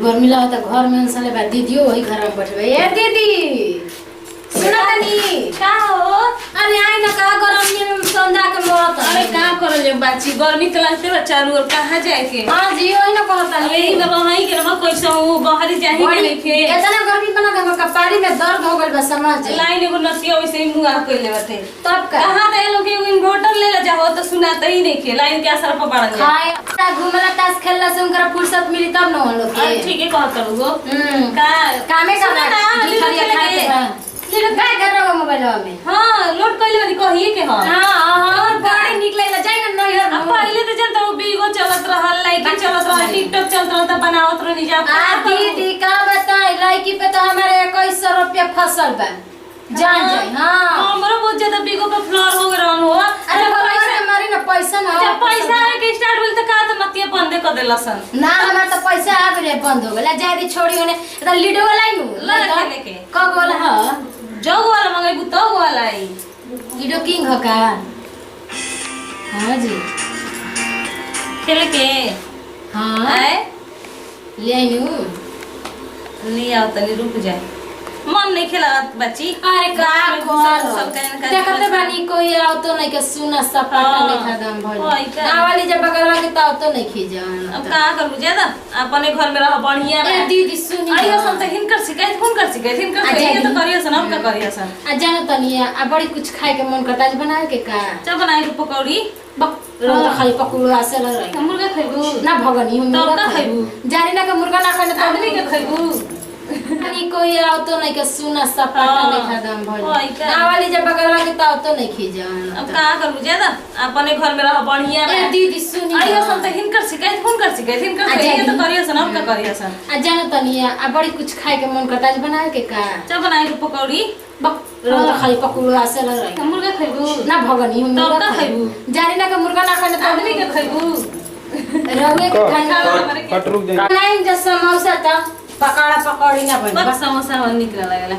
गर्मी लगा घर में साले बा दीदियो वही घर में बैठे ए दीदी सुना तनी का हो। अरे आई ना का गर्मी में संधा के मरत अरे का करल जे बाची गर्मी त लगते बा चालू और कहां जाए के। हां जी वही ना कहता यही में रहई के रह कैसे हो बाहर जाही के नइखे। इतना गर्मी बना के कपारी में दर्द हो गइल बा समझ लाइन एगो नसिया वैसे ही मुंह आ कइले बाटे। तब का कहां दे लोग इन्वर्टर ले ले जाओ तो सुनाता ही नइखे लाइन के असर पर पड़ गया। खाए घूमला ताश खेलला से उनकर फुर्सत मिली तब न लोग के। ठीक है कहत लोगो का कामे का काय कर रहा मोबाइल में। हां लोड कइले वाली कहिए के हां हां बड़ी निक लागला जाई ना नहीं अब पहले तो जनता वो बीगो चलत रहल लाइक चलत रहल टिकटॉक चलत रहल त बनावत रहनी जा। दीदी का बताई लाइकी पे तो हमारे 2100 रुपया फसल बा जान जाई। हां हमरो बहुत ज्यादा बीगो पे फ्लोर हो रहन हो। अरे पैसा हमारी ना पैसा ना जब पैसा है के स्टार्ट होल त का त मतिया बंदे कर देलसन ना हमार तो पैसा आ गए बंद हो गला जाई दी छोड़ी होने त लीडो वाला ही लगा लेके कब बोला हां जोग वाला मंगाई तो वाला आई लीडो किंग हो का। हां जी खेले के हां आए ले आइनु नहीं आओ तनी रुक जाए मन नहीं खेला बच्ची। अरे का सब कहन देखते बानी कोई आओ तो नहीं के सुना सपाटा लेखा दाम भइल ना वाली जब बगलवा के ताव तो नहीं खीजान। अब का करू ज्यादा अपने घर में रह बढ़िया ए में दीदी सुनी आइयो सब त हिनकर शिकायत हिनकर शिकायत तो करियो सन अब का करियो सन। आ जानो तनी आ बड़ी कुछ खाए के मन करता है बनाए के का चल बनाए के पकौड़ी रो तो खाली पकौड़ा से रही मुर्गा खइबू ना भगनी हम तब मुर्गा का खइबू जानी ना के मुर्गा ना खाने तो आदमी के खइबू नहीं कोई आओ तो नहीं के सुना सपाटा लेखा दाम भइल ना वाली जब बगलवा के ताव तो नहीं खीजान। अब का करू ज्यादा अपने घर में रह बढ़िया ए में दीदी सुनी आइयो सब त हिनकर शिकायत हिनकर तो करियो सन अब का करियो सन। आ जानो तनी आ बड़ी कुछ खाए के मन करता है बनाए के का चल बनाए के पकौड़ी रो तो खाली पकौड़ा से रही मुर्गा खइबू ना भगनी हम तब मुर्गा का खइबू जानी ना के मुर्गा ना खाने तो आदमी के खइबू रहुए के खाना कट रुक जाए नहीं जब समोसा था पकौड़ा पकौड़ी ना बने बस समोसा मन निकल लागला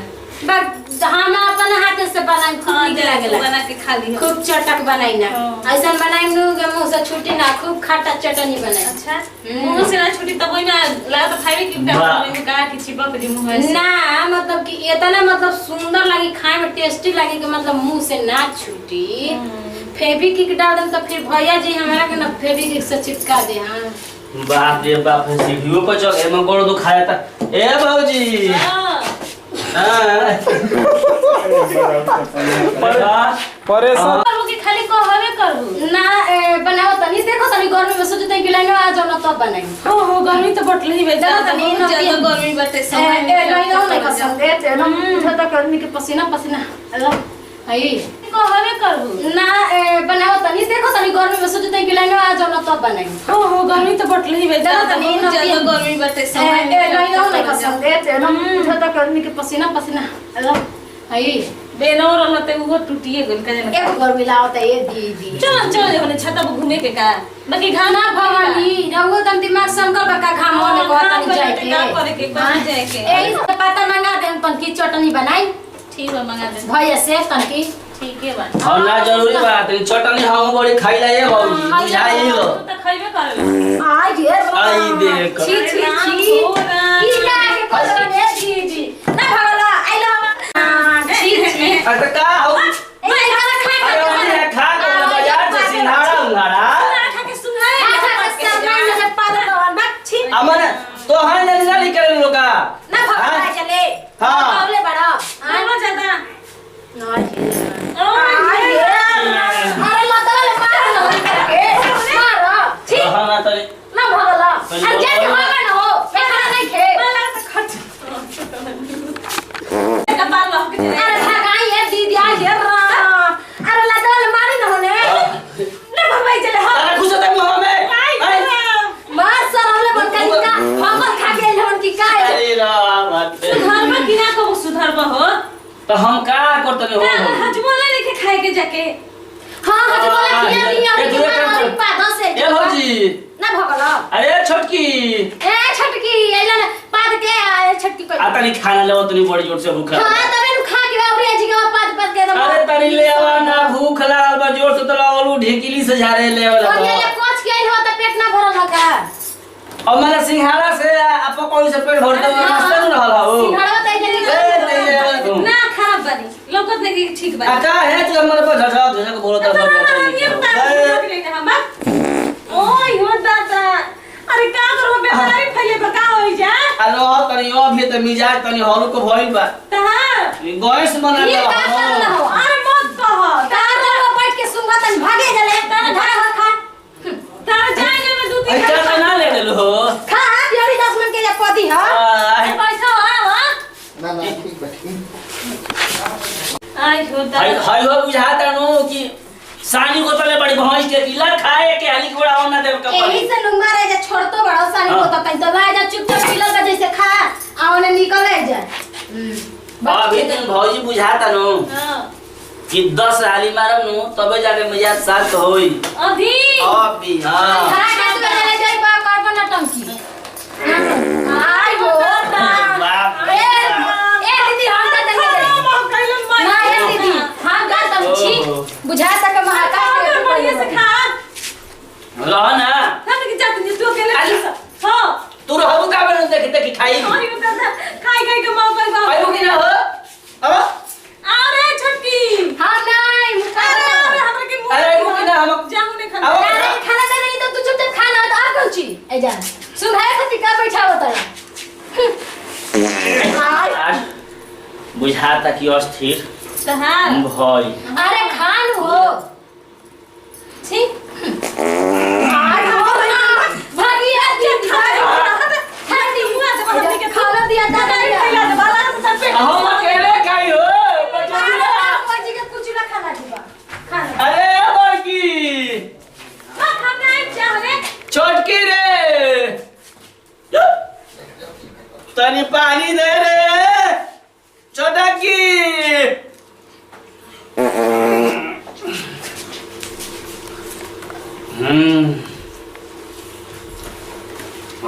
बस हम अपन हाथ से बनाई खूब निक लागेला बना के खा ली खूब चटक बनाई ना ऐसा बनाई नु के मुंह से छुटी ना खूब खट्टा चटनी बनाई। अच्छा मुंह से ना छुटी तब ओइ में ला तो खाइबे कि ओइ में का कि चिपक दी मुंह से ना मतलब कि इतना मतलब सुंदर लगी खाए में टेस्टी लगी कि मतलब मुंह से ना छुटी। फेविक्विक डाल दम तो फिर भैया जी हमारा के ना फेविक्विक से चिपका दे। हां बाप रे बाप सीढ़ियों पर चढ़ एमे गोड़ दो खाया था ए भौजी हां परेशान करबू कि खाली कहबे करबू ना बनाओ तनी देखो तनी गर्मी में सोचते कि लाइन आ जाओ ना तब बनाई। हो गर्मी तो बटले ही बेटा तनी बहुत ज्यादा गर्मी बटे समय लाइन नहीं पसंद है तेरा उठा तक आदमी के पसीना पसीना अल्लाह आई कहबे करबू ना बनाओ तनी देखो तनी गर्मी में सोचते कि लाइन आ जाओ ना तब बनाई। हो गर्मी तो बटले ही बेटा तनी बहुत ज्यादा गर्मी बटे समय लाइन नहीं पसंद है तेरा उठा तक आदमी के पसीना पसीना अल्लाह आई बेनो रहते वो टूटिए गल का जना एक गर्मी लाओ त ये दीदी चल चल होने छत पर घूमे के का बाकी खाना भवानी रहुओ तम दिमाग संकल्प का घाम होने को तनी जाए के का करे के कहां जाए के एही से पता मंगा दे तन की चटनी बनाई ठीक है मंगा दे भैया से तन की ठीक है बा और ना जरूरी बात है चटनी हम बड़ी खाई लाए भौजी बुझाई लो तो खइबे करे आई गे आई देख छी छी छी की लागे कोलो ने दीदी ना भगला आई लो छी छी अरे का हो ए खाना खा अरे हमने खा के बाजार से सिंघाड़ा उंघाड़ा खा के सुनाए खा के सामान से पागल बक छी अमन तो हां नहीं करे लोगा ना भगला चले हां बोले बड़ा आनो ज्यादा अरे लतले मार लो करके मारो छी हां ना तले ना भगला अरे जाके होगा ना हो मैं खाना नहीं खे का बाल लो के अरे भगाई है दीदी आ ये अरे लतले मारी ना होने ना भगवाई चले हो अरे खुश होता मुंह में मार सर हमले बनकर का भगल खा के लेवन की का है अरे राम सुधार में किना को सुधार हो तो हम का करते हो हजमोला लेके खाए के जाके हां हां बोला किया नहीं और दूर काम की पादा से ए भौजी ना भगला अरे छोटकी ए छटकी एला पाद के छटकी को आता नहीं खाना ले तो नहीं बड़ी जोर से भूख हां तबे नु खा के औरे जी के पाद पाद के अरे तनी ले आवा ना भूख लागल बा जोर से तो आलू ढेकीली से झारे ले वाला और ये कोच के हो त पेट ना भरल का और मैंने सिंघाड़ा से आपको कोई से पेट भरते हुए नाश्ता नहीं रहला हो सिंघाड़ा तई जनी ना खराब बनी लोकत नहीं ठीक बनी आका है तू हमारे पर झझा झझा को बोलता ये हम ओय हो दादा अरे का करो बेचारी फैले बका होई जा अरे तनी यो भी त मिजाज तनी हरु को भइल बा तहां गैस बना ये का कर रहा हो अरे मत कह तार पर बैठ के सुंगा तन भागे जले तार खा तार जाएंगे में दू तीन अच्छा बना ले लो खा प्यारी 10 मिनट के लिए पदी हां पैसा ना ना ठीक बा आई हो दादा हाय हो बुझाता नो कि सानी को तले बड़ी भैंस के इला खाए के हाली के बड़ा ना देव का यही से लुंगा रह जा छोड़ तो बड़ा सानी को तो कहीं दबा जा चुपचाप पिलर का जैसे खा आवने निकल जा अभी तन भौजी बुझाता नो हां कि 10 हाली मारम नु तबे जाके मिजाज साथ होई अभी अभी हां खा के तू चले जाई बा कार्बन टंकी आई हो ए दीदी हम का देंगे ना ए दीदी हम का तम छी बुझा तक महाकाल के बढ़िया से खा रह ना हम के जात नहीं तू अकेले हां तू रहू का बन देख देख खाई अरे दादा खाई खाई के मां पर आयो कि ना हो अब अरे छटकी हां नहीं अरे हमरा के मुंह अरे रुक ना हम जाऊ नहीं खाना अब खाना दे रही तो तू चुपचाप खाना तो आप कौन छी ए जा सुन है खती का बैठा होता है आज बुझाता कि अस्थिर तहां भई अरे खान हो छी आज हो ना भागिया दीदी खाती मुंह से बाहर के खाना दिया दादा खिला दे बाला सब पे हम अकेले खाई हो बाजी के कुछ ना खाना दीबा खाना अरे बाकी खाना चाहे छोटकी रे तनी पानी दे रे छोटकी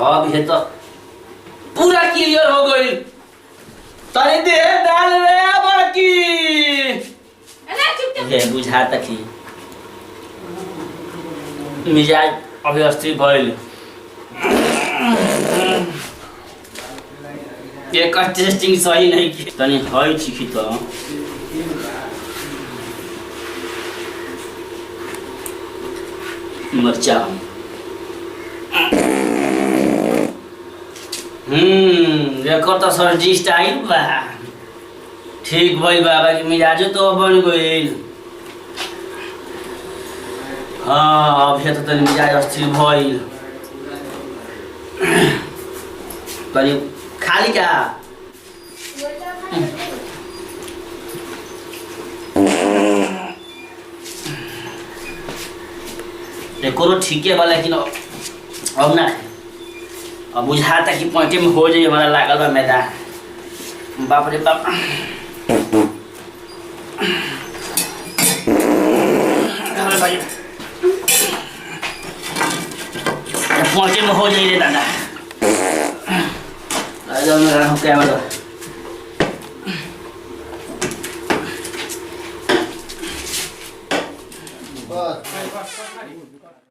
अब ये तो पूरा क्लियर हो गई तनी दे डाल रे बाकी अरे चुपचाप ये बुझाता कि मिजाज अभी अस्थिर भइल एक टेस्टिंग सही नहीं की तनी हई छिखी तो मरचा देखो तो सरजी स्टाइल बा ठीक भइल बाबा कि मिजाजो तो बन गइल हाँ अब तो तनी मिजाज अस्थिर भइल तनी खाली क्या एको ठीक है लेकिन अब ना अब बुझाता कि पॉइंटे में हो जाए हमारा लागल बा मैदान बाप रे बाप पॉइंटे में हो जाए रे दादा क्या